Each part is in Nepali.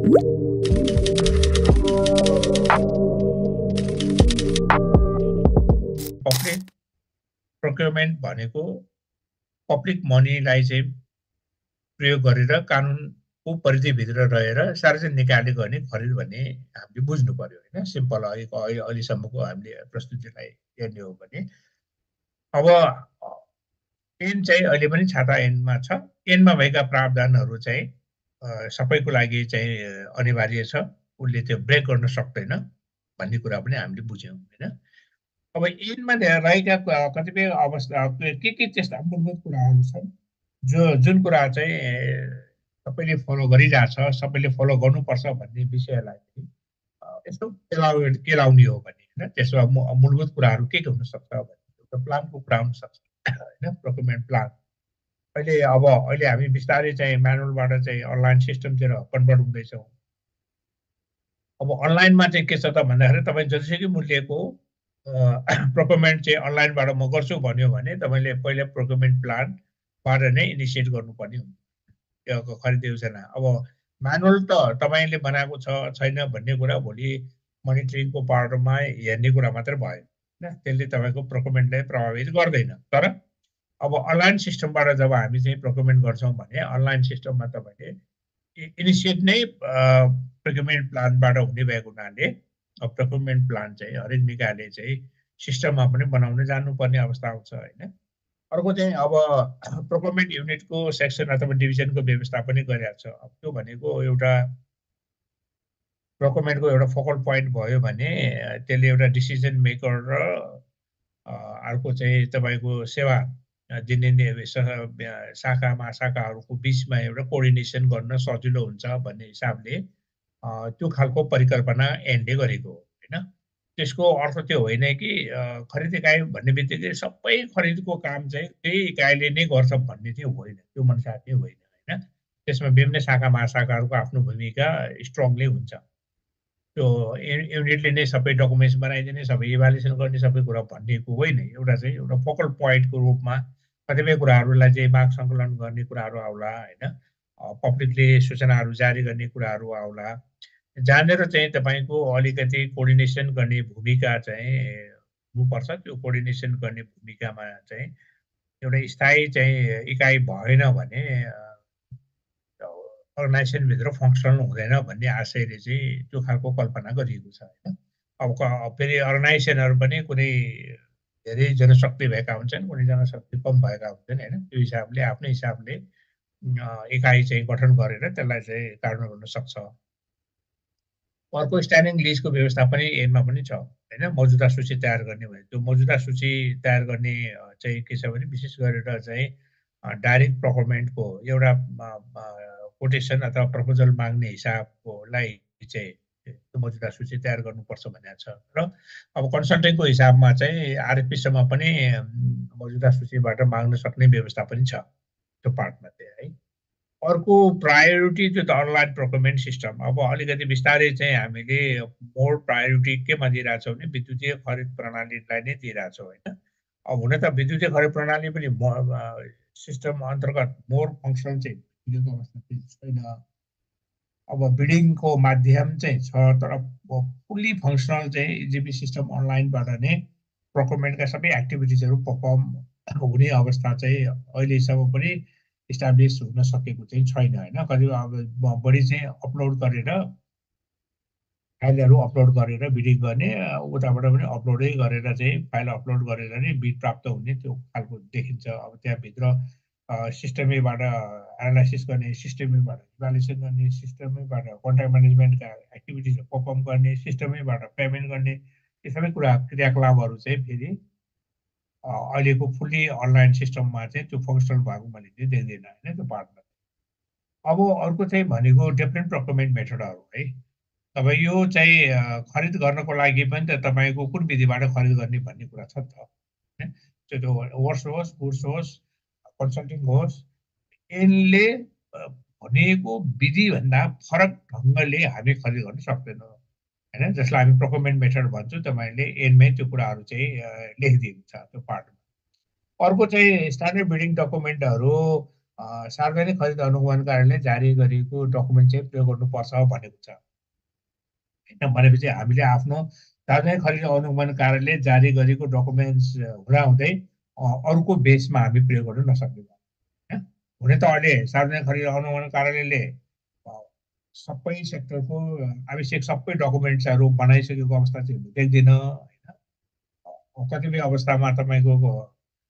पब्लिक प्रोक्योरमेन्ट भनेको पब्लिक मनीलाई चाहिँ प्रयोग गरेर कानुनको परिधिभित्र रहेर सार्वजनिक निकायले गर्ने खरिद भन्ने हामीले बुझ्नु पर्यो होइन। सिम्पल अहिलेसम्मको हामीले प्रस्तुतिलाई हेर्ने हो भने अब ऐन चाहिँ अहिले पनि छाता ऐनमा छ। ऐनमा भएका प्रावधानहरू चाहिँ सबैको लागि चाहिँ अनिवार्य छ, उसले त्यो ब्रेक गर्न सक्दैन भन्ने कुरा पनि हामीले बुझ्यौँ होइन। अब ऐनमा रहेका कतिपय अवस्था के त्यस्ता मूलभूत कुराहरू छन् जुन कुरा चाहिँ सबैले फलो गरिरहेछ, सबैले फलो गर्नुपर्छ भन्ने विषयलाई यसो केलाउने हो भने होइन, त्यसमा मूलभूत कुराहरू के हुनसक्छ भने प्लानको कुरा हुनसक्छ होइन, प्रोक्योरमेन्ट प्लान। अहिले हामी बिस्तारै चाहिँ म्यानुअलबाट चाहिँ अनलाइन सिस्टमतिर कन्भर्ट हुँदैछौँ। अब अनलाइनमा चाहिँ के छ त भन्दाखेरि तपाईँ जतिसुकै मूल्यको प्रोक्योरमेन्ट चाहिँ अनलाइनबाट म गर्छु भन्यो भने तपाईँले पहिला प्रोक्योरमेन्ट प्लानबाट नै इनिसिएट गर्नुपर्ने हुन्छ खरिद योजना। अब म्यानुअल त तपाईँले बनाएको छैन भन्ने कुरा भोलि मोनिटरिङको पार्टमा हेर्ने कुरा मात्रै भयो होइन, त्यसले तपाईँको प्रोक्योरमेन्टलाई प्रभावित गर्दैन। तर अब अनलाइन सिस्टमबाट जब हामी चाहिँ प्रोक्योरमेन्ट गर्छौँ भने अनलाइन सिस्टममा तपाईँले इनिसिएट नै प्रोक्योरमेन्ट प्लानबाट हुने भएको हुनाले प्रोक्योरमेन्ट प्लान चाहिँ हरेक निकायले चाहिँ सिस्टममा पनि बनाउन जानुपर्ने अवस्था आउँछ होइन। अर्को चाहिँ अब प्रोक्योरमेन्ट युनिटको सेक्सन अथवा डिभिजनको व्यवस्था पनि गरिरहेको छ। अब त्यो भनेको एउटा प्रोक्योरमेन्टको एउटा फोकल पोइन्ट भयो भने त्यसले एउटा डिसिजन मेकर र अर्को चाहिँ तपाईँको सेवा दिने शाखा महाशाखाहरूको बिचमा एउटा कोअर्डिनेसन गर्न सजिलो हुन्छ भन्ने हिसाबले त्यो खालको परिकल्पना ऐनले गरेको हो होइन। त्यसको अर्थ त्यो होइन कि खरिद इकाइ भन्ने बित्तिकै सबै खरिदको काम चाहिँ त्यही इकाइले नै गर्छ भन्ने चाहिँ होइन, त्यो मनसार चाहिँ होइन होइन। त्यसमा विभिन्न शाखा महाशाखाहरूको आफ्नो भूमिका स्ट्रङली हुन्छ। त्यो युनिटले नै सबै डकुमेन्ट्स बनाइदिने, सबै इभ्यालुएसन गर्ने, सबै कुरा भन्नेको होइन। एउटा फोकल पोइन्टको रूपमा कतिपय कुराहरूलाई चाहिँ माग सङ्कलन गर्ने कुराहरू आउला होइन, पब्लिकले सूचनाहरू जारी गर्ने कुराहरू आउला, जानेर चाहिँ तपाईँको अलिकति कोअर्डिनेसन गर्ने भूमिका चाहिँ हुनुपर्छ। त्यो कोअर्डिनेसन गर्ने भूमिकामा चाहिँ एउटा स्थायी चाहिँ इकाइ भएन भने अर्गनाइजेसनभित्र फङ्सनल हुँदैन भन्ने आशयले चाहिँ त्यो खालको कल्पना गरिएको छ होइन। अब फेरि अर्गनाइजेसनहरू पनि कुनै धेरै जनशक्ति भएका हुन्छन्, कुनै जनशक्ति कम भएका हुन्छन् होइन। त्यो हिसाबले आफ्नै हिसाबले इकाइ चाहिँ गठन गरेर त्यसलाई चाहिँ कार्यान्वयन गर्न सक्छ। अर्को स्ट्यान्डिङ लिस्टको व्यवस्था पनि ऐनमा पनि छ होइन। मौजुदा सूची तयार गर्ने भने त्यो मौजुदा सूची तयार गर्ने चाहिँ के छ भने विशेष गरेर चाहिँ डाइरेक्ट प्रोक्योरमेन्टको एउटा कोटेसन अथवा प्रपोजल माग्ने हिसाबकोलाई चाहिँ त्यो मौजुदा सूची तयार गर्नुपर्छ भनेको छ। र अब कन्सल्टिङको हिसाबमा चाहिँ आरएफपीसम्म पनि मौजुदा सूचीबाट माग्न सक्ने व्यवस्था पनि छ त्यो पार्टमा चाहिँ है। अर्को प्रायोरिटी त्यो त अनलाइन प्रोक्योरमेन्ट सिस्टम। अब अलिकति बिस्तारै चाहिँ हामीले मोर प्रायोरिटी केमा दिइरहेछौँ भने विद्युतीय खरिद प्रणालीलाई नै दिइरहेछौँ होइन। अब हुन त विद्युतीय खरिद प्रणाली पनि सिस्टम अन्तर्गत मोर फङ्सनल चाहिँ अवस्था चाहिँ छैन। अब बिडिङको माध्यम चाहिँ छ, तर फुल्ली फङ्सनल चाहिँ इजिबी सिस्टम अनलाइनबाट नै प्रोक्योरमेन्टका सबै एक्टिभिटिजहरू पर्फर्म हुने अवस्था चाहिँ अहिलेसम्म पनि इस्टाब्लिस हुन सकेको चाहिँ छैन होइन। कति अब बढी चाहिँ अपलोड गरेर फाइलहरू अपलोड गरेर बिडिङ गर्ने, उताबाट पनि अपलोडै गरेर चाहिँ फाइल अपलोड गरेर नै बिड प्राप्त हुने त्यो खालको देखिन्छ। अब त्यहाँभित्र सिस्टमैबाट एनालाइसिस गर्ने, सिस्टमैबाट इभ्यालुएसन गर्ने, सिस्टमैबाट कन्ट्र्याक्ट म्यानेजमेन्टका एक्टिभिटिजहरू पर्फर्म गर्ने, सिस्टमैबाट पेमेन्ट गर्ने, यो सबै कुरा क्रियाकलापहरू चाहिँ फेरि अहिलेको फुल्ली अनलाइन सिस्टममा चाहिँ त्यो फङ्सनल भएको मैले चाहिँ देख्दैन होइन त्यो पार्टमा। अब अर्को चाहिँ भनेको डिफ्रेन्ट प्रोक्योरमेन्ट मेथडहरू है। तपाईँ यो चाहिँ खरिद गर्नको लागि पनि त तपाईँको कुन विधिबाट खरिद गर्ने भन्ने कुरा छ नि त होइन। त्यो वर्क्स होस्, गुड्स होस्, कन्सल्टिङ होस्, यसले भनेको विधिभन्दा फरक ढङ्गले हामी खरिद गर्न सक्दैनौँ होइन, जसलाई हामी प्रोक्योरमेन्ट मेथड भन्छौँ। तपाईँले ऐनमै त्यो कुराहरू चाहिँ लेखिदिएको छ त्यो पार्टमा। अर्को चाहिँ स्ट्यान्डर्ड बिडिङ डकुमेन्टहरू सार्वजनिक खरिद अनुगमन कार्यालयले जारी गरेको डकुमेन्ट चाहिँ प्रयोग गर्नुपर्छ भनेको छ होइन भनेपछि हामीले आफ्नो सार्वजनिक खरिद अनुगमन कार्यालयले जारी गरेको डकुमेन्ट्स हुँदाहुँदै अरूको बेसमा हामी प्रयोग गर्न नसक्ने होइन हुन त अहिले सार्वजनिक खरिद अनुगमन कार्यालयले सबै सेक्टरको आवश्यक सबै डकुमेन्ट्सहरू बनाइसकेको अवस्था चाहिँ देख्दिनँ होइन कतिपय अवस्थामा तपाईँको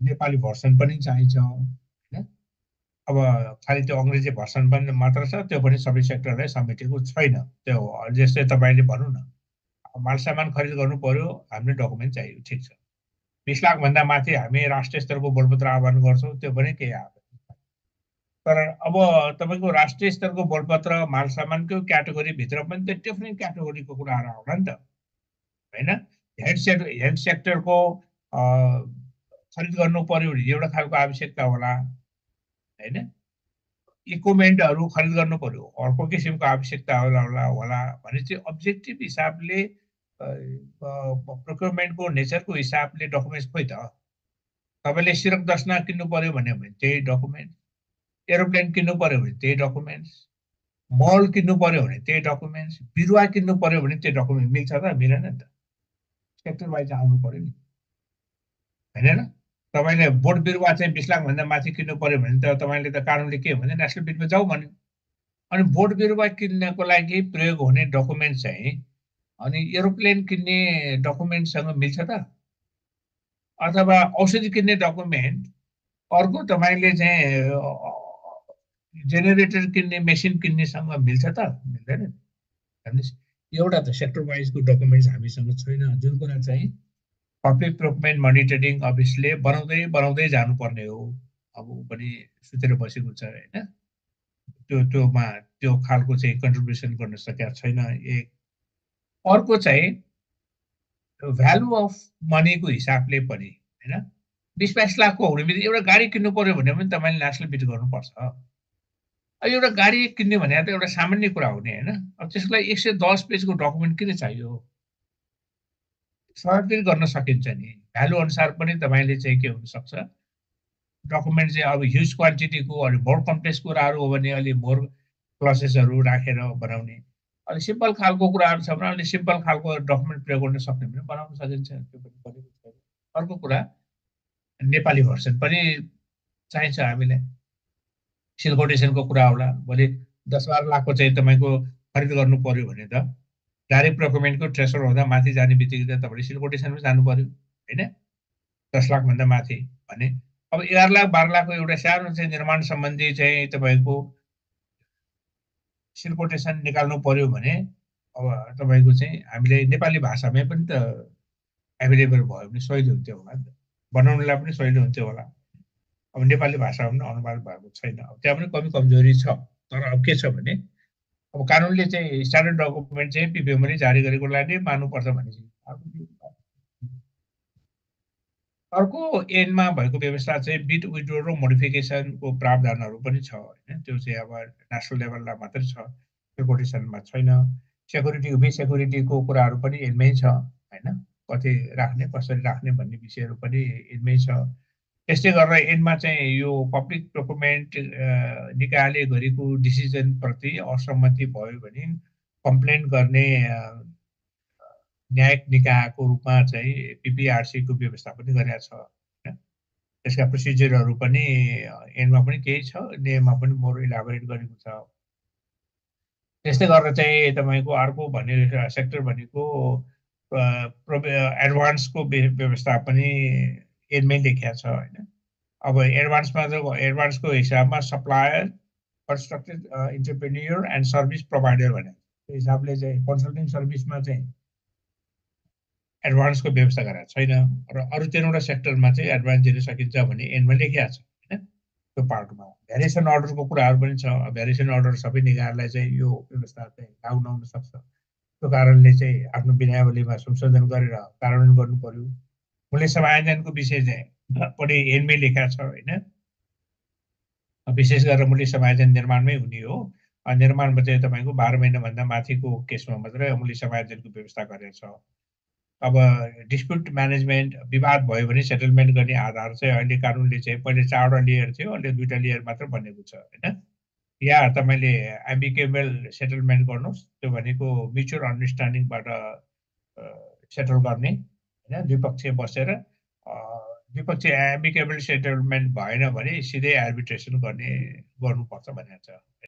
नेपाली भर्सन पनि चाहिन्छ होइन अब खालि त्यो अङ्ग्रेजी भर्सन पनि मात्र छ त्यो पनि सबै सेक्टरलाई समेटेको छैन त्यो जस्तै तपाईँले भनौँ न माल सामान खरिद गर्नु पर्यो हामीले डकुमेन्ट चाहियो ठिक छ 20 लाखभन्दा माथि हामी राष्ट्रिय स्तरको बोलपत्र आह्वान गर्छौँ त्यो पनि केही आपत्ति छैन तर अब तपाईँको राष्ट्रिय स्तरको बोलपत्र माल सामानको क्याटेगोरीभित्र पनि त डिफ्रेन्ट क्याटेगोरीको कुराहरू आउला नि त होइन हेल्थ सेक्टरको खरिद गर्नु पर्यो भने एउटा खालको आवश्यकता होला होइन इक्विपमेन्टहरू खरिद गर्नु पर्यो अर्को किसिमको आवश्यकता होला भने चाहिँ अब्जेक्टिभ हिसाबले प्रोक्योरमेन्टको नेचरको हिसाबले डकुमेन्ट्स खोइ त तपाईँले सिरक दस्ना किन्नु पर्यो भने त्यही डकुमेन्ट एरोप्लेन किन्नु पर्यो भने त्यही डकुमेन्ट्स मल किन्नु पर्यो भने त्यही डकुमेन्ट्स बिरुवा किन्नु पर्यो भने त्यो डकुमेन्ट मिल्छ त मिलेन नि त सेक्टर वाइज आउनु पर्यो नि होइन तपाईँले बोट बिरुवा चाहिँ 20 लाखभन्दा माथि किन्नु पर्यो भने त तपाईँले त कानुनले के भन्यो नेसनल बिटमा जाऊ भन्यो अनि बोट बिरुवा किन्नको लागि प्रयोग हुने डकुमेन्ट चाहिँ अनि एरोप्लेन किन्ने डकुमेन्टसँग मिल्छ त अथवा औषधि किन्ने डकुमेन्ट अर्को तपाईँले चाहिँ जेनेरेटर किन्ने मेसिन किन्नेसँग मिल्छ त मिल्दैन भन्नुहोस् एउटा त सेक्टर वाइजको डकुमेन्ट्स हामीसँग छैन जुन कुरा चाहिँ पब्लिक प्रोक्योरमेन्ट मोनिटरिङ अफिसले बनाउँदै जानुपर्ने हो अब पनि सुतेर बसेको छ होइन त्यो खालको चाहिँ कन्ट्रिब्युसन गर्न सकेको छैन एक अर्को चाहिँ भ्यालु अफ मनीको हिसाबले पनि होइन 20-22 लाखको हुने बित्तिकै एउटा गाडी किन्नु पर्यो भने पनि तपाईँले नेसनल बिट गर्नुपर्छ अब एउटा गाडी किन्ने भने त एउटा सामान्य कुरा हुने होइन अब त्यसको लागि 110 पेजको डकुमेन्ट किन चाहियो सहजै गर्न सकिन्छ नि भ्यालु अनुसार पनि तपाईँले चाहिँ के हुनसक्छ डकुमेन्ट चाहिँ अब ह्युज क्वान्टिटीको अलि मोर कम्प्लेक्स कुराहरू हो भने अलि मोर क्लसेसहरू राखेर बनाउने अलि सिम्पल खालको कुराहरू छ भने अलि सिम्पल खालको डकुमेन्ट प्रयोग गर्न सक्ने भने बनाउन सकिन्छ त्यो पनि गरेको छैन अर्को कुरा नेपाली भर्सन पनि चाहिन्छ हामीलाई सिलकोटेसनको कुरा होला भोलि 10-12 लाखको चाहिँ तपाईँको खरिद गर्नु पर्यो भने त डाइरेक्ट प्रोक्योरमेन्टको थ्रेसहोल्ड हुँदा माथि जाने बित्तिकै त तपाईँले सिलकोटेसनमा जानु पर्यो होइन 10 लाखभन्दा माथि भने अब 11 लाख 12 लाखको एउटा सानो चाहिँ निर्माण सम्बन्धी चाहिँ तपाईँको सिलकोटेसन निकाल्नु पर्यो भने अब तपाईँको चाहिँ हामीले नेपाली भाषामै पनि त एभाइलेबल भयो भने सजिलो हुन्थ्यो होला नि त बनाउनुलाई पनि सजिलो हुन्थ्यो होला अब नेपाली भाषामा पनि अनुवाद भएको छैन अब त्यहाँ पनि कमी कमजोरी छ तर अब के छ भने अब कानुनले चाहिँ स्ट्यान्डर्ड डकुमेन्ट चाहिँ पिपिएमले जारी गरेको लागि मान्नुपर्छ भने अर्को एनमा भएको व्यवस्था चाहिँ बिट विड्रो र मोडिफिकेसनको प्रावधानहरू पनि छ होइन त्यो चाहिँ अब नेसनल लेभलमा मात्रै छ सिक्युरिटीसनमा छैन सेक्युरिटी बेसेक्युरिटीको कुराहरू पनि एनमै छ होइन कति राख्ने कसरी राख्ने भन्ने विषयहरू पनि एनमै छ त्यस्तै गरेर एनमा चाहिँ यो पब्लिक प्रोक्योरमेन्ट निकायले गरेको डिसिजनप्रति असहमति भयो भने कम्प्लेन गर्ने न्यायिक निकायको रूपमा चाहिँ पिपिआरसीको व्यवस्था पनि गरेका छ होइन त्यसका प्रोसिजरहरू पनि एनमा पनि केही छ नियममा पनि मोर इलाबोरेट गरेको छ त्यस्तै गरेर चाहिँ तपाईँको अर्को भन्ने सेक्टर भनेको एडभान्सको व्यवस्था पनि एनमै लेखिया छ होइन अब एडभान्सको हिसाबमा supplier constructed entrepreneur and service provider भने त्यो हिसाबले चाहिँ कन्सल्टिङ सर्भिसमा चाहिँ एडभान्सको व्यवस्था गरेको छैन र अरू 3वटा सेक्टरमा चाहिँ एडभान्स दिन सकिन्छ भने एनमा लेखिया छ होइन त्यो पार्टमा भ्यारिएसन अर्डरको कुराहरू पनि छ भ्यारिएसन अर्डर सबै निकायलाई चाहिँ यो व्यवस्था चाहिँ लागू नहुन सक्छ त्यो कारणले चाहिँ आफ्नो विनयावलीमा संशोधन गरेर कार्यान्वयन गर्नु पर्यो मूल्य समायोजनको विषय चाहिँ पनि एनमै लेखा छ होइन विशेष गरेर मूल्य समायोजन निर्माणमै हुने हो निर्माणमा चाहिँ तपाईँको 12 महिनाभन्दा माथिको केसमा मात्रै मूल्य समायोजनको व्यवस्था गरेको छ अब डिस्प्युट म्यानेजमेन्ट विवाद भयो भने सेटलमेन्ट गर्ने आधार चाहिँ अहिले कानुनले चाहिँ पहिले 4वटा लेयर थियो, अहिले 2टा लेयर मात्र बनेको छ होइन। या तपाईँले एम्बिकेबल सेटलमेन्ट गर्नुहोस्, त्यो भनेको म्युचुअल अन्डरस्ट्यान्डिङबाट सेटल गर्ने होइन, द्विपक्षीय बसेर। द्विपक्षीय एम्बिकेबल सेटलमेन्ट भएन भने सिधै आर्बिट्रेसन गर्नुपर्छ भनेको छ।